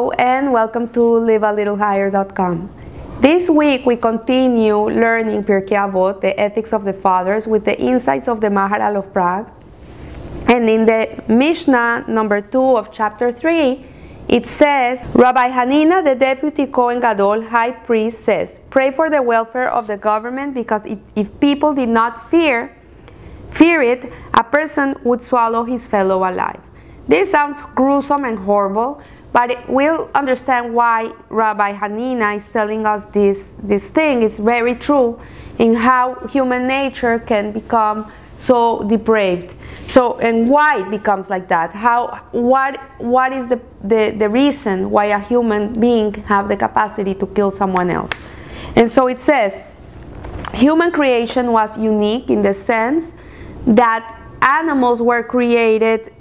Hello and welcome to livealittlehigher.com. This week we continue learning Pirkei Avot, the ethics of the fathers, with the insights of the Maharal of Prague. And in the Mishna number 2 of chapter 3, it says, Rabbi Hanina, the deputy Kohen Gadol, high priest, says, pray for the welfare of the government, because if people did not fear it, a person would swallow his fellow alive. This sounds gruesome and horrible, but we'll understand why Rabbi Hanina is telling us this thing. It's very true in how human nature can become so depraved. And why it becomes like that? What is the reason why a human being have the capacity to kill someone else? And so it says, human creation was unique in the sense that animals were created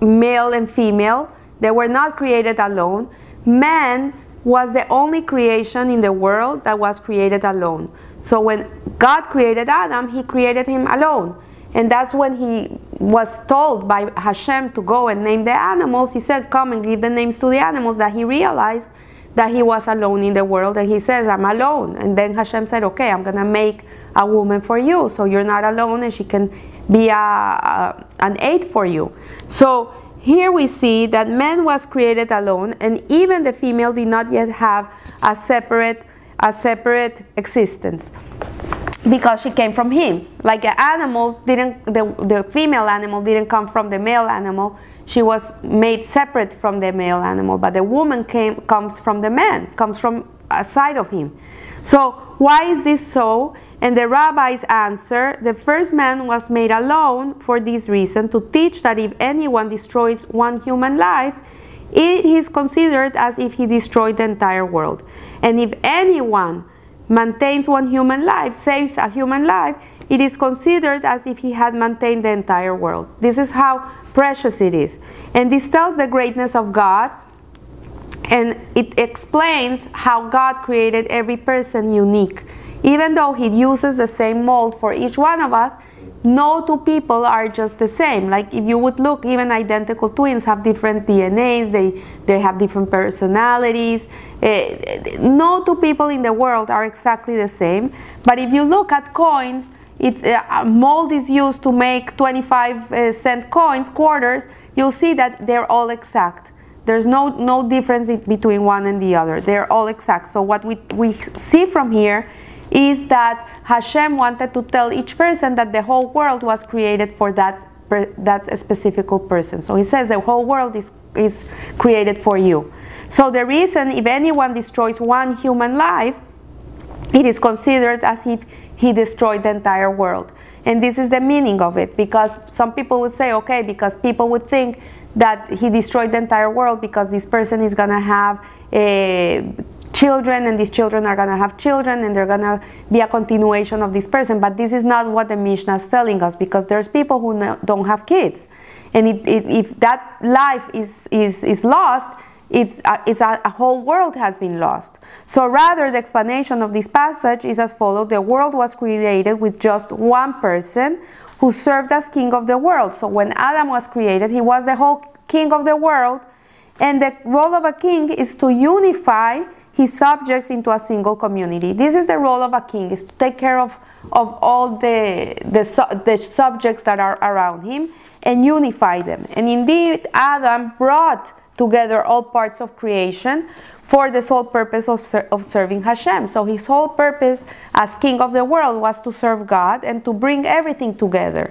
male and female. They were not created alone. Man was the only creation in the world that was created alone. So when God created Adam, he created him alone. And that's when he was told by Hashem to go and name the animals. He said, come and give the names to the animals, that he realized that he was alone in the world. And he says, I'm alone. And then Hashem said, okay, I'm going to make a woman for you, so you're not alone, and she can be an aid for you. So here we see that man was created alone, and even the female did not yet have a separate existence, because she came from him. Like the animals didn't, the female animal didn't come from the male animal. She was made separate from the male animal, but the woman comes from the man, comes from a side of him. So why is this so? And the rabbis answer, the first man was made alone for this reason, to teach that if anyone destroys one human life, it is considered as if he destroyed the entire world. And if anyone maintains one human life, saves a human life, it is considered as if he had maintained the entire world. This is how precious it is. And this tells the greatness of God, and it explains how God created every person unique. Even though he uses the same mold for each one of us, no two people are just the same. Like if you would look, even identical twins have different DNAs, they have different personalities. No two people in the world are exactly the same. But if you look at coins, a mold is used to make 25-cent coins, quarters. You'll see that they're all exact. There's no difference between one and the other. They're all exact. So what we see from here is that Hashem wanted to tell each person that the whole world was created for that specific person. So he says the whole world is created for you. So the reason, if anyone destroys one human life, it is considered as if he destroyed the entire world. And this is the meaning of it, because some people would say, okay, because people would think that he destroyed the entire world because this person is going to have children, and these children are going to have children, and they're going to be a continuation of this person. But this is not what the Mishna is telling us, because there's people who don't have kids. And if that life is lost, a whole world has been lost. So rather, the explanation of this passage is as follows. The world was created with just one person who served as king of the world. So when Adam was created, he was the whole king of the world. And the role of a king is to unify his subjects into a single community. This is the role of a king, is to take care of all the subjects that are around him and unify them. And indeed, Adam brought together all parts of creation for the sole purpose of serving Hashem. So his whole purpose as king of the world was to serve God and to bring everything together.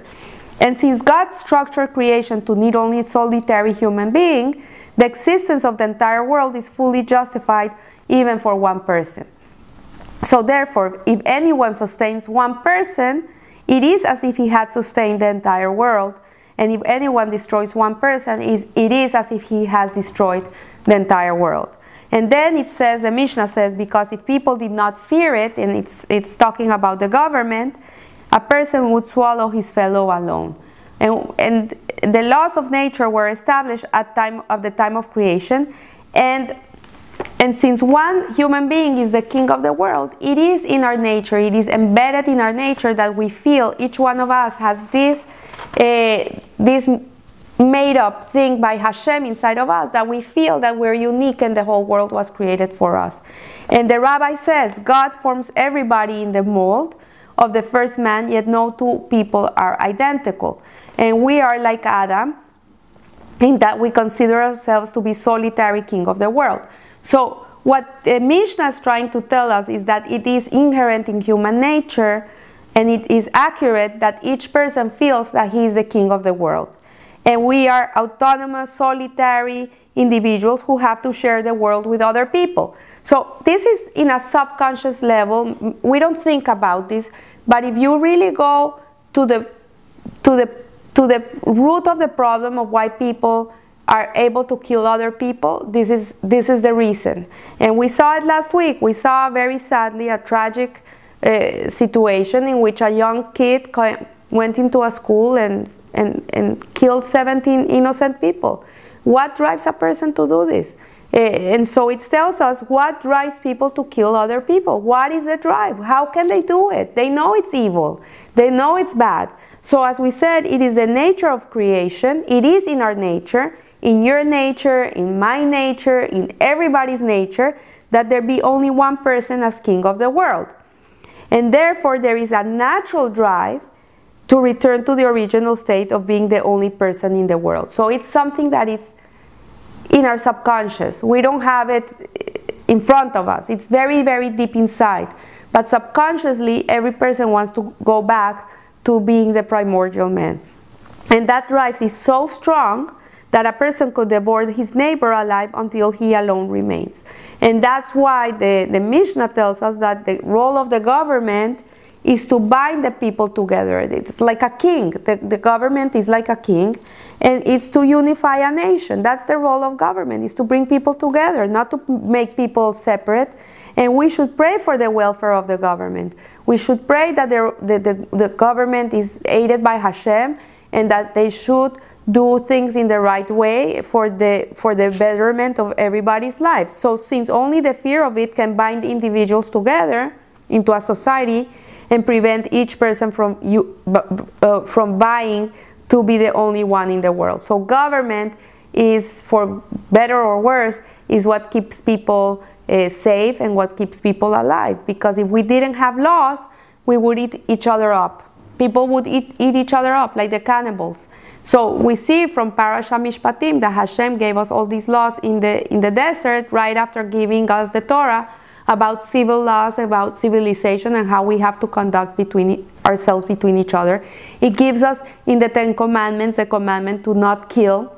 And since God structured creation to need only a solitary human being, the existence of the entire world is fully justified even for one person. So therefore, if anyone sustains one person, it is as if he had sustained the entire world. And if anyone destroys one person, it is as if he has destroyed the entire world. And then it says, the Mishnah says, because if people did not fear it, and it's talking about the government, a person would swallow his fellow alone. And the laws of nature were established at the time of creation, and since one human being is the king of the world, it is in our nature, it is embedded in our nature that we feel each one of us has this made up thing by Hashem inside of us, that we feel that we're unique and the whole world was created for us. And the rabbi says, God forms everybody in the mold of the first man, yet no two people are identical. And we are like Adam, in that we consider ourselves to be solitary king of the world. So what the Mishna is trying to tell us is that it is inherent in human nature, and it is accurate that each person feels that he is the king of the world. And we are autonomous, solitary individuals who have to share the world with other people. So this is in a subconscious level. We don't think about this, but if you really go to the root of the problem of why people are able to kill other people, this is the reason. And we saw it last week. We saw, very sadly, a tragic situation in which a young kid went into a school and killed 17 innocent people. What drives a person to do this? And so it tells us what drives people to kill other people. What is the drive? How can they do it? They know it's evil. They know it's bad. So as we said, it is the nature of creation. It is in our nature, in your nature, in my nature, in everybody's nature, that there be only one person as king of the world. And therefore, there is a natural drive to return to the original state of being the only person in the world. So it's something that it's in our subconscious. We don't have it in front of us. It's very, very deep inside. But subconsciously, every person wants to go back to being the primordial man. And that drive is so strong that a person could devour his neighbor alive until he alone remains. And that's why the Mishna tells us that the role of the government is to bind the people together. It's like a king. The government is like a king, and it's to unify a nation. That's the role of government, is to bring people together, not to make people separate. And we should pray for the welfare of the government. We should pray that the government is aided by Hashem, and that they should do things in the right way for the betterment of everybody's life. So since only the fear of it can bind individuals together into a society and prevent each person from vying to be the only one in the world. So government is, for better or worse, is what keeps people safe and what keeps people alive. Because if we didn't have laws, we would eat each other up. People would eat each other up like the cannibals. So we see from Parashat Mishpatim that Hashem gave us all these laws in the desert right after giving us the Torah about civil laws, about civilization, and how we have to conduct ourselves between each other. It gives us in the Ten Commandments the commandment to not kill.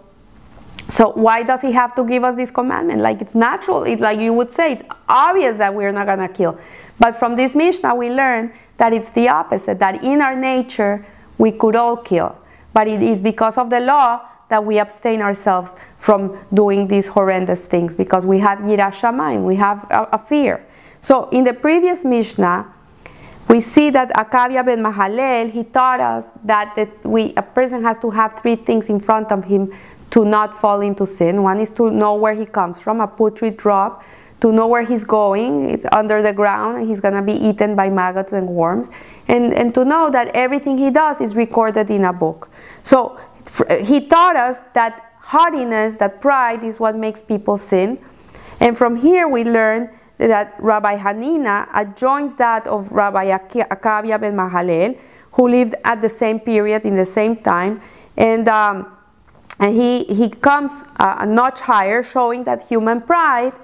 So why does he have to give us this commandment? Like, it's natural. It's like you would say, it's obvious that we're not going to kill. But from this Mishnah we learn that it's the opposite, that in our nature we could all kill. But it is because of the law that we abstain ourselves from doing these horrendous things, because we have Yirat Shamayim, we have a fear. So in the previous Mishnah, we see that Akavia ben Mahalel, he taught us that a person has to have three things in front of him to not fall into sin. One is to know where he comes from, a putrid drop, to know where he's going, it's under the ground, and he's going to be eaten by maggots and worms, and to know that everything he does is recorded in a book. So he taught us that haughtiness, that pride, is what makes people sin. And from here we learn that Rabbi Hanina adjoins that of Rabbi Akavia ben Mahalel, who lived at the same period, in the same time, and he comes a notch higher, showing that human pride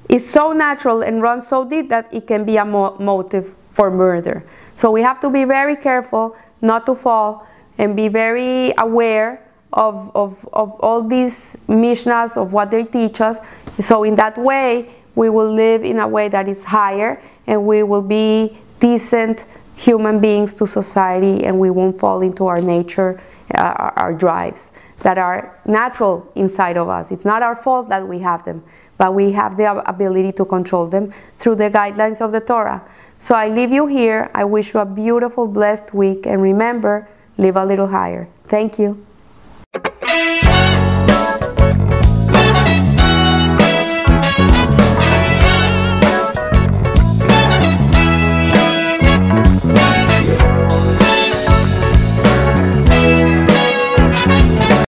is so natural and runs so deep that it can be a motive for murder. So we have to be very careful not to fall, and be very aware of all these Mishnahs, of what they teach us. So in that way, we will live in a way that is higher, and we will be decent human beings to society, and we won't fall into our nature, our drives that are natural inside of us. It's not our fault that we have them, but we have the ability to control them through the guidelines of the Torah. So I leave you here. I wish you a beautiful, blessed week, and remember, live a little higher. Thank you.